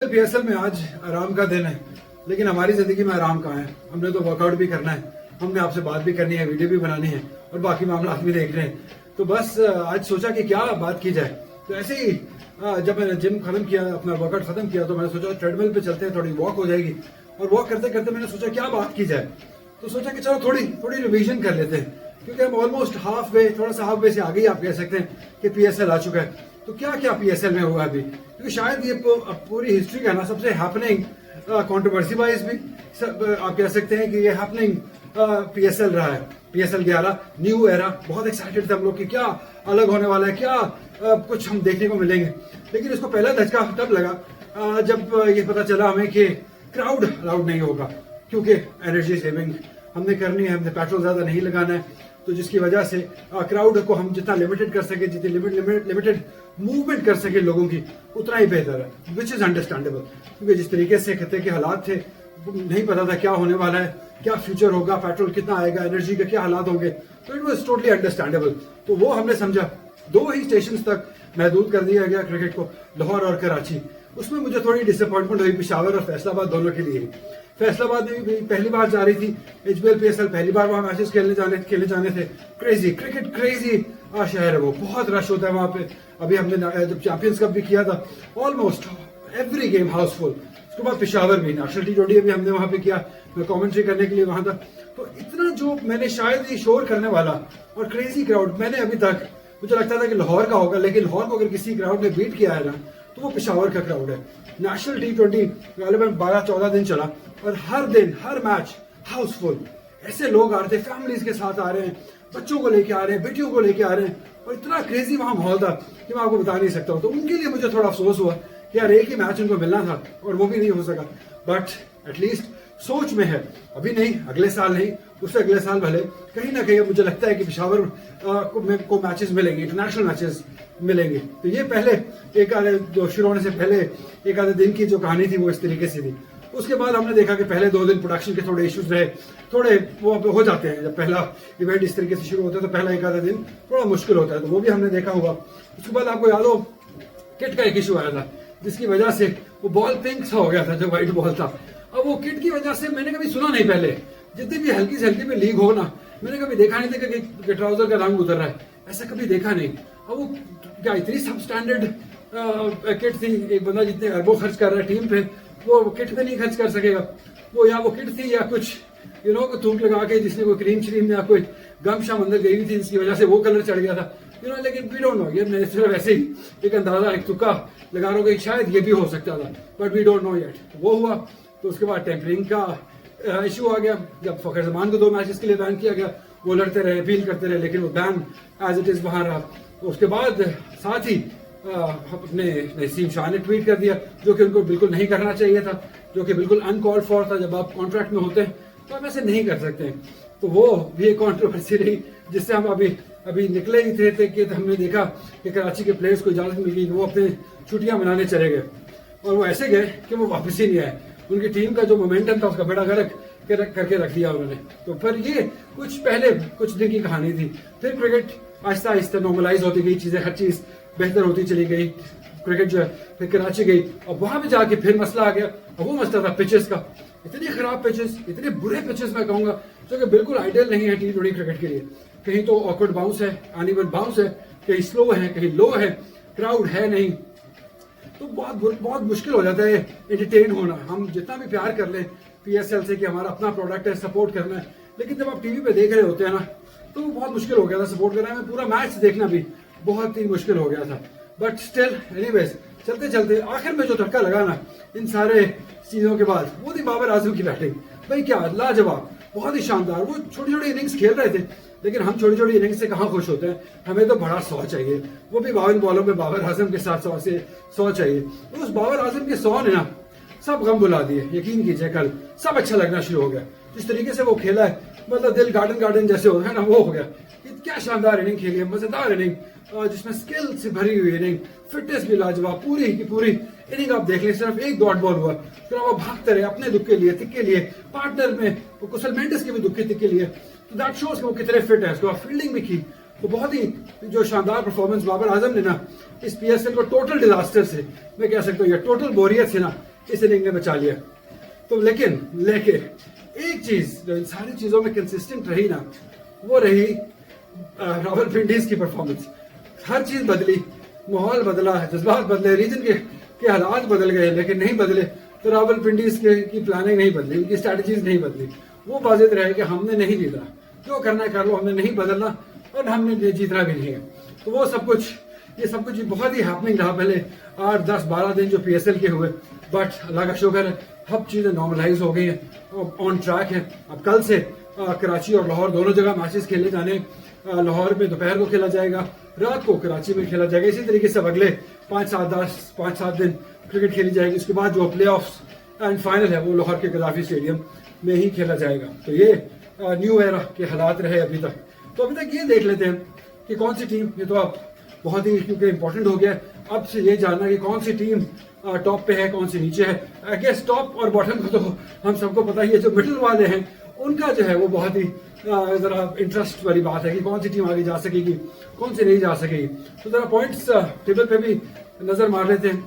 PSL में आज आराम का दिन है, लेकिन हमारी जिंदगी में आराम कहाँ है। हमने तो वर्कआउट भी करना है, हमने आपसे बात भी करनी है, वीडियो भी बनानी है और बाकी मामला भी देख रहे हैं। तो बस आज सोचा कि क्या बात की जाए। तो ऐसे ही जब मैंने जिम खत्म किया, अपना वर्कआउट खत्म किया, तो मैंने सोचा ट्रेडमिल पे चलते हैं, थोड़ी वॉक हो जाएगी। और वॉक करते करते मैंने सोचा क्या बात की जाए। तो सोचा कि चलो थोड़ी रिवीजन कर लेते हैं, क्योंकि हम ऑलमोस्ट थोड़ा सा हाफ वे से आगे ही आप कह सकते हैं कि पीएसएल आ चुका है। तो क्या क्या पीएसएल में हुआ अभी, क्योंकि शायद ये पूरी हिस्ट्री का ना सबसे हैपनिंग कंट्रोवर्सी वाइज भी आप कह सकते हैं कि ये हैपनिंग पीएसएल रहा है। पीएसएल 11 न्यू एरा, बहुत एक्साइटेड थे हम लोग कि क्या अलग होने वाला है, क्या कुछ हम देखने को मिलेंगे। लेकिन इसको पहला धचका तब लगा जब ये पता चला हमें कि क्राउड अलाउड नहीं होगा, क्योंकि एनर्जी सेविंग हमने करनी है, हमने पेट्रोल ज्यादा नहीं लगाना है। तो जिसकी वजह से क्राउड को हम जितना लिमिटेड कर सके, जितनी लिमिटेड मूवमेंट कर सके लोगों की, उतना ही बेहतर है, विच इज अंडरस्टैंडेबल। क्योंकि जिस तरीके से खत्ते के हालात थे, नहीं पता था क्या होने वाला है, क्या फ्यूचर होगा, पेट्रोल कितना आएगा, एनर्जी के क्या हालात होंगे। तो इट वॉज टोटली अंडरस्टैंडेबल। तो वो हमने समझा। 2 ही स्टेशन तक महदूद कर दिया गया क्रिकेट को, लाहौर और कराची। उसमें मुझे थोड़ी डिसअपॉइंटमेंट हुई पेशावर और फैसलाबाद दोनों के लिए। फैसलाबाद में भी पहली बार जा रही थी एचबीएल पीएसएल, पहली बार वहां मैचेस खेलने जाने थे। क्रेजी क्रिकेट, क्रेजी शहर है वो, बहुत रश होता है वहां पे। अभी हमने जब चैंपियंस कप भी किया था, ऑलमोस्ट एवरी गेम हाउसफुल। उसके बाद पेशावर भी, नेशनल T20 भी हमने वहां पे किया, मैं कमेंट्री करने के लिए वहां था। तो इतना जो मैंने शायद ये शोर करने वाला और क्रेजी क्राउड मैंने अभी तक, मुझे लगता था कि लाहौर का होगा, लेकिन लाहौर को अगर किसी क्राउड ने बीट किया है ना, तो वो पेशावर का क्राउड है। नेशनल T20 गालिबन 12-14 दिन चला और हर दिन हर मैच हाउसफुल। ऐसे लोग आ रहे थे, फैमिलीज के साथ आ रहे हैं, बच्चों को लेके आ रहे हैं, बेटियों को लेके आ रहे हैं, और इतना क्रेजी वहां माहौल था कि मैं आपको बता नहीं सकता हूँ। तो उनके लिए मुझे थोड़ा अफसोस हुआ कि यार एक ही मैच उनको मिलना था और वो भी नहीं हो सका। बट एटलीस्ट सोच में है, अभी नहीं, अगले साल नहीं, उससे अगले साल भले कहीं ना कहीं मुझे लगता है कि पेशावर को मैचेस मिलेंगे, इंटरनेशनल मैचेस मिलेंगे। तो ये पहले एक आधे शुरू होने से पहले एक आधे दिन की जो कहानी थी वो इस तरीके से थी। उसके बाद हमने देखा कि पहले 2 दिन प्रोडक्शन के थोड़े इश्यूज रहे, थोड़े वो हो जाते हैं। जब पहला इवेंट इस तरीके से शुरू होता है तो पहला एक आधा दिन थोड़ा मुश्किल होता है, तो वो भी हमने देखा हुआ। उसके बाद आपको याद हो किट का एक इशू आया था, जिसकी वजह से वो बॉल पिंक सा हो गया था, जो व्हाइट बॉल था। अब वो किट की वजह से मैंने कभी सुना नहीं पहले, जितनी भी हल्की से हल्की में लीक हो ना, मैंने कभी देखा नहीं था कि ट्राउजर का रंग उतर रहा है, ऐसा कभी देखा नहीं। अब वो क्या इतनी सब स्टैंडर्ड किट थी, एक बंदा जितने अरबों खर्च कर रहा है टीम पे, वो किट पे नहीं खर्च कर सकेगा। वो या वो किट थी या कुछ थूक लगा के जिसने कोई क्रीम श्रीम या कोई गम शम अंदर गई थी, जिसकी वजह से वो कलर चढ़ गया था। लेकिन वी डोंट नो, ये मैं सिर्फ ऐसे ही एक अंदाजा, एक तुक्का लगा रहा हूँ कि शायद ये भी हो सकता था, but we don't know yet. वो हुआ। तो उसके बाद टेम्परिंग का इशू आ गया, जब फखर जमान को 2 मैचेस के लिए बैन किया गया। वो लड़ते रहे, अपील करते रहे, लेकिन वो बैन एज इट इज वहां रहा। उसके बाद साथ ही अपने नसीम शाह ने ट्वीट कर दिया, जो कि उनको बिल्कुल नहीं करना चाहिए था, जो कि बिल्कुल अनकॉल्ड फॉर था। जब आप कॉन्ट्रैक्ट में होते हैं तो आप ऐसे नहीं कर सकते हैं। तो वो भी एक कॉन्ट्रोवर्सी रही, जिससे हम अभी निकले ही थे कि हमने देखा कि कराची के प्लेयर्स को इजाजत मिल गई कि वो अपने छुट्टियां मनाने चले गए, और वो ऐसे गए कि वो वापस ही नहीं आए। उनकी टीम का जो मोमेंटम था उसका बेड़ा गर्क करके रख दिया उन्होंने। तो फिर ये कुछ दिन की कहानी थी। फिर क्रिकेट आहिस्ता आहिस्ता नॉर्मलाइज होती गई, चीजें हर चीज बेहतर होती चली गई। क्रिकेट जो है फिर कराची गई, और वहां पे जाके फिर मसला आ गया, और वो मसला था पिचेस का। इतने खराब पिचेस, इतने बुरे पिचेस मैं कहूंगा, जो कि बिल्कुल आइडियल नहीं है T20 क्रिकेट के लिए। कहीं तो ऑकवर्ड बाउंस है, अनइवन बाउंस है, कहीं स्लो है, कहीं लो है, क्राउड है नहीं। तो बहुत मुश्किल हो जाता है एंटरटेन होना। हम जितना भी प्यार कर लें पीएसएल से कि हमारा अपना प्रोडक्ट है, सपोर्ट करना है, लेकिन जब आप टीवी पे देख रहे होते हैं ना, तो बहुत मुश्किल हो गया था सपोर्ट करना में। पूरा मैच देखना भी बहुत ही मुश्किल हो गया था। बट स्टिल एनीवेज, चलते चलते आखिर में जो धक्का लगा ना इन सारे चीजों के बाद, वो थी बाबर आजम की बैटिंग। भाई क्या लाजवाब, बहुत ही शानदार। वो छोटी छोटी इनिंग्स खेल रहे थे, लेकिन हम छोटी छोटी इनिंग्स से कहाँ खुश होते हैं, हमें तो बड़ा 100 चाहिए। वो भी 52 बॉलों में बाबर आजम के साथ 100 चाहिए। तो उस बाबर आजम के 100 ने ना सब गम बुला दिए। यकीन कीजिए कल सब अच्छा लगना शुरू हो गया। जिस तरीके से वो खेला है, मतलब दिल गार्डन जैसे होता है ना, वो हो गया। क्या शानदार इनिंग खेली है, मजेदार इनिंग, जिसमें स्किल से भरी हुई इनिंग, फिटनेस भी लाजवाब, पूरी की पूरी इनिंग आप देख लें। सिर्फ एक डॉट बॉल हुआ, फिर वो भागते रहे अपने दुख के लिए, तिक के लिए, पार्टनर में वो कुशल मेंडिस के भी दुख के तिक के लिए। तो दैट शोज वो कितने फिट है। उसको फील्डिंग भी की, तो बहुत ही जो शानदार परफॉर्मेंस बाबर आजम ने ना, इस पीएसएल को टोटल डिजास्टर से मैं कह सकता हूँ, या टोटल बोरियत से ना इस इनिंग ने बचा लिया। तो लेकिन एक चीज जो इन सारी चीजों में कंसिस्टेंट रही ना, वो रही रावलपिंडीज की परफॉर्मेंस। हर चीज बदली, माहौल बदला, जज्बात बदले, रीजन के हालात बदल गए, लेकिन नहीं बदले तो रावलपिंडीज की प्लानिंग नहीं बदली, उनकी स्ट्रैटेजीज नहीं बदली। वो वाजिद रहे कि हमने नहीं जीतना, जो करना है कर लो, हमने नहीं बदलना और हमने जीतना भी नहीं है। तो वो सब कुछ बहुत ही हैपनिंग रहा पहले 8, 10, 12 दिन जो PSL के हुए, बट अल्लाह का शुक्र है अब चीजें नॉर्मलाइज हो गई हैं, ऑन ट्रैक है। अब कल से कराची और लाहौर दोनों जगह मैचेस खेले जाने। लाहौर में दोपहर को खेला जाएगा, रात को कराची में खेला जाएगा। इसी तरीके से अगले 5-7 दिन क्रिकेट खेली जाएगी। उसके बाद जो प्ले ऑफ एंड फाइनल है वो लाहौर के गद्दाफी स्टेडियम में ही खेला जाएगा। तो ये न्यू एरा के हालात रहे अभी तक। तो अभी तक ये देख लेते हैं कि कौन सी टीम, ये तो अब बहुत ही क्योंकि इंपॉर्टेंट हो गया अब से ये जानना कि कौन सी टीम टॉप पे है, कौन सी नीचे है। आई गेस टॉप और बॉटम का तो हम सबको पता ही है, जो मिडिल वाले हैं उनका जो है वो बहुत ही जरा इंटरेस्ट वाली बात है कि कौन सी टीम आगे जा सकेगी, कौन सी नहीं जा सकेगी। तो जरा पॉइंट्स टेबल पे भी नजर मार लेते हैं।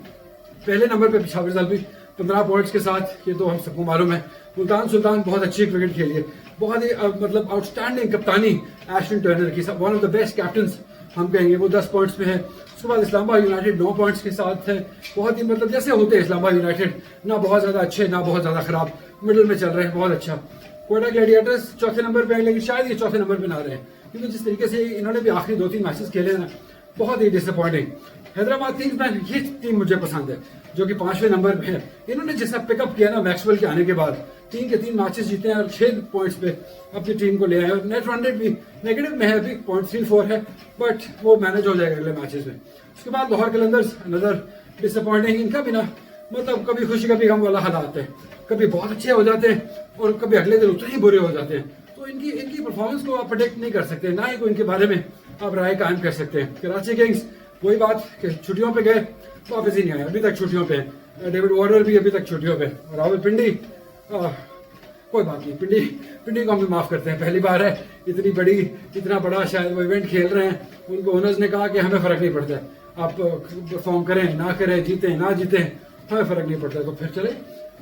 पहले नंबर पे पेशावर ज़ल्बी 15 पॉइंट्स के साथ, ये तो हम सबको मालूम है। मुल्तान सुल्तान बहुत अच्छी क्रिकेट खेली है, बहुत ही मतलब आउटस्टैंडिंग कप्तानी एशटन टर्नर की, one of the best captain हम कहेंगे, वो 10 पॉइंट्स पे है। उसके बाद इस्लामाबाद यूनाइटेड 9 पॉइंट्स के साथ है। बहुत ही मतलब जैसे होते हैं इस्लामाबाद यूनाइटेड, ना बहुत ज्यादा अच्छे ना बहुत ज्यादा खराब, मिडिल में चल रहे हैं, बहुत अच्छा। कोयटा ग्लैडिएटर्स चौथे नंबर पे है, लेकिन शायद ये चौथे नंबर पे ना रहे, क्योंकि जिस तरीके से इन्होंने भी आखिरी 2-3 मैचेस खेले ना, बहुत ही डिसअपॉइंटिंग। हैदराबाद किंग्स, ये टीम मुझे पसंद है, जो कि 5वें नंबर पे है। इन्होंने जैसा पिकअप किया ना मैक्सवेल के आने के बाद, 3 के 3 मैचेस जीते हैं और 6 पॉइंट्स पे अपनी टीम को ले आए। और नेट रन रेट भी नेगेटिव में है, अभी 0.34 है, बट वो मैनेज हो जाएगा अगले मैचेस में। उसके बाद लाहौर कलंदर्स अनदर डिसअपॉइंटिंग। इनका भी ना मतलब कभी खुशी कभी गम वाला हालात है, कभी बहुत अच्छे हो जाते हैं और कभी अगले दिन उतने ही बुरे हो जाते हैं। तो इनकी परफॉर्मेंस को आप प्रेडिक्ट नहीं कर सकते, ना ही कोई इनके बारे में आप राय कायम कर सकते हैं। कराची किंग्स वही बात कि छुट्टियों पे गए, वापस ही नहीं आए, अभी तक छुट्टियों पे है। डेविड वार्नर भी अभी तक छुट्टियों पे। रावलपिंडी कोई बात नहीं, पिंडी को हम भी माफ करते हैं, पहली बार है, इतना बड़ा शायद वो इवेंट खेल रहे हैं। उनको ओनर्स ने कहा कि हमें फर्क नहीं पड़ता है, आप परफॉर्म करें ना करें, जीते ना जीते, हमें फर्क नहीं पड़ता है। तो फिर चले,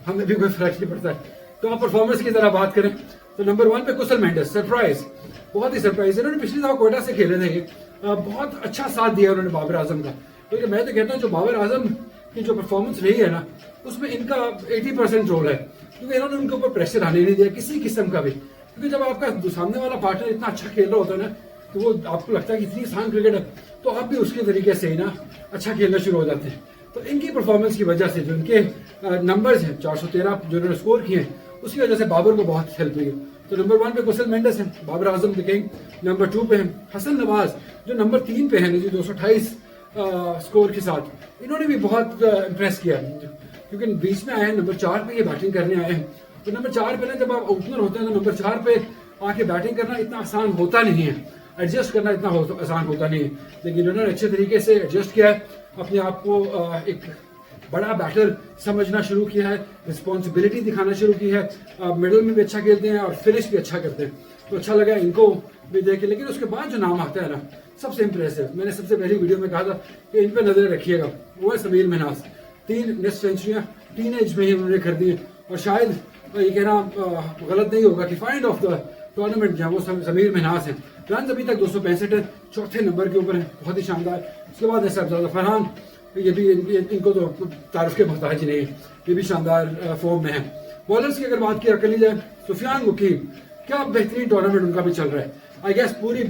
हमें भी कोई फर्क नहीं पड़ता है। तो आप परफॉर्मेंस की तरह बात करें तो नंबर 1 पे कुशल मेंडिस, सरप्राइज, बहुत ही सरप्राइज। इन्होंने पिछली दफा कोयटा से खेले थे, बहुत अच्छा साथ दिया उन्होंने बाबर आजम का। तो मैं तो कहता हूँ जो बाबर आजम की जो परफॉर्मेंस रही है ना, उसमें इनका 80% रोल है, क्योंकि इन्होंने उनके ऊपर प्रेशर आने नहीं दिया किसी किस्म का भी। क्योंकि जब आपका सामने वाला पार्टनर इतना अच्छा खेल रहा होता है ना, तो वो आपको लगता है कि इतनी आसान क्रिकेट है, तो आप भी उसके तरीके से ही ना अच्छा खेलना शुरू हो जाते हैं। तो इनकी परफॉर्मेंस की वजह से जो इनके नंबर्स हैं 413 जो इन्होंने स्कोर किए हैं, उसकी वजह से बाबर को बहुत हेल्प हुई है। तो नंबर 1 पे कुशल मेंडिस है, Babar Azam the king. Number 2 पे है हसन नवाज, जो नंबर 3 पे है जी 228 स्कोर के साथ। इन्होंने भी बहुत इम्प्रेस किया, क्योंकि बीच में आए हैं, नंबर 4 पे ये बैटिंग करने आए हैं। तो नंबर 4 पे ना जब आप ओपनर होते हैं तो नंबर 4 पे आके बैटिंग करना इतना आसान होता नहीं है, एडजस्ट करना इतना आसान होता नहीं है। लेकिन इन्होंने अच्छे तरीके से एडजस्ट किया है, अपने आप को एक बड़ा बैटर समझना शुरू किया है, रिस्पॉन्सिबिलिटी दिखाना शुरू की है। मिडल में भी अच्छा खेलते हैं और फिनिश भी अच्छा करते हैं, तो अच्छा लगा इनको भी देख के। लेकिन उसके बाद जो नाम आता है ना, सबसे इंप्रेसिव, मैंने सबसे पहली वीडियो में कहा था कि इन पे नजर रखिएगा, वो है समीर मिन्हास। 3 नेस्ट सेंचुरियां टीन एज में ही उन्होंने कर दी, और शायद ये कहना गलत नहीं होगा कि फाइंड ऑफ द टूर्नामेंट जो है वो समीर मिन्हास है। रन अभी तक 265 है, चौथे नंबर के ऊपर है, बहुत ही शानदार। उसके बाद है सरफराज फरहान, ये भी इनको तो तारीफ के मोहताज नहीं है, ये भी शानदार फॉर्म में है। बॉलर्स की अगर बात की ली जाए, सुफियान मुकीम, क्या बेहतरीन टूर्नामेंट उनका भी चल रहा है। आई गेस पूरी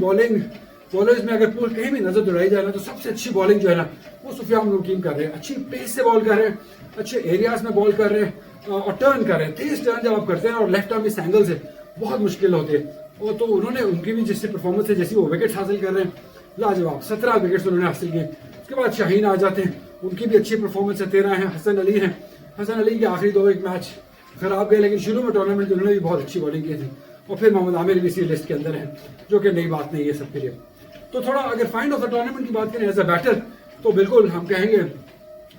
बॉलर्स में अगर पूरी कहीं भी नजर दौड़ाई जाए ना, तो सबसे अच्छी बॉलिंग जो है ना वो सुफियान मुकीम कर रहे हैं। अच्छी पेस से बॉल कर रहे हैं, अच्छे एरियाज में बॉल कर रहे हैं और टर्न कर रहे हैं। तेज टर्न जब आप करते हैं और लेफ्ट आर्म इस एंगल से बहुत मुश्किल होती है। और तो उन्होंने उनकी भी जिससे परफॉर्मेंस है, जैसी वो विकेट हासिल कर रहे हैं, लाजवाब 17 विकेट उन्होंने हासिल किए। उसके बाद शाहीन आ जाते हैं, उनकी भी अच्छी परफॉर्मेंस है, 13 है। हसन अली हैं, हसन अली के आखिरी 2-1 मैच खराब गए, लेकिन शुरू में टूर्नामेंट उन्होंने भी बहुत अच्छी बॉलिंग की थी। और फिर मोहम्मद आमिर भी इसी लिस्ट के अंदर है, जो कि नई बात नहीं है सबके लिए। तो थोड़ा अगर फाइंड ऑफ द टूर्नामेंट की बात करें एज अ बैटर, तो बिल्कुल हम कहेंगे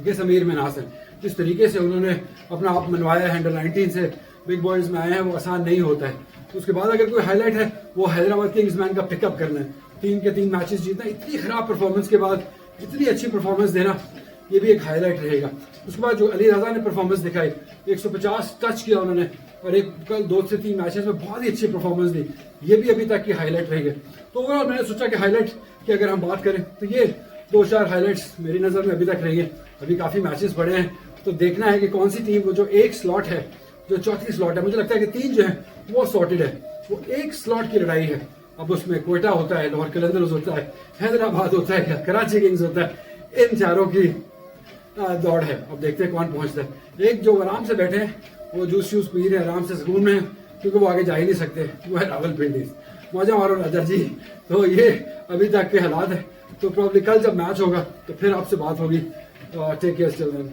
कि समीर मिन्हास है। जिस तरीके से उन्होंने अपना आप मनवाया है, अंडर 19 से बिग बॉयज में आए हैं, वो आसान नहीं होता है। उसके बाद अगर कोई हाईलाइट है, वो हैदराबाद किंग्स मैन का पिकअप करना है। 3 के 3 मैचेस जीतना, इतनी खराब परफॉर्मेंस के बाद इतनी अच्छी परफॉर्मेंस देना, ये भी एक हाईलाइट रहेगा। उसके बाद जो अली रजा ने परफॉर्मेंस दिखाई, 150 टच किया उन्होंने और एक कल 2 से 3 मैचेस में बहुत ही अच्छी परफॉर्मेंस दी, ये भी अभी तक की हाईलाइट रहेगी। तो ओवरऑल मैंने सोचा कि हाईलाइट की अगर हम बात करें तो ये 2-4 हाईलाइट्स मेरी नज़र में अभी तक रहेंगे। अभी काफ़ी मैचेस पड़े हैं, तो देखना है कि कौन सी टीम वो जो एक स्लॉट है, जो चौथी स्लॉट है, मुझे लगता है कि 3 जो है वो सॉर्टेड है। वो एक स्लॉट की लड़ाई है। अब उसमें कोयटा होता है, लाहौर कलंदर्स होता है, हैदराबाद होता है, कराची किंग्स होता है, इन चारों की दौड़ है। अब देखते हैं कौन पहुंचता है। एक जो आराम से बैठे हैं वो जूस शूस पी रहे हैं, आराम से सुकून में, क्योंकि वो आगे जा ही नहीं सकते, वो है रावलपिंडी। मौजा मारो राजा जी। तो ये अभी तक के हालात है। तो प्रॉब्ली कल जब मैच होगा तो फिर आपसे बात होगी। Take care children.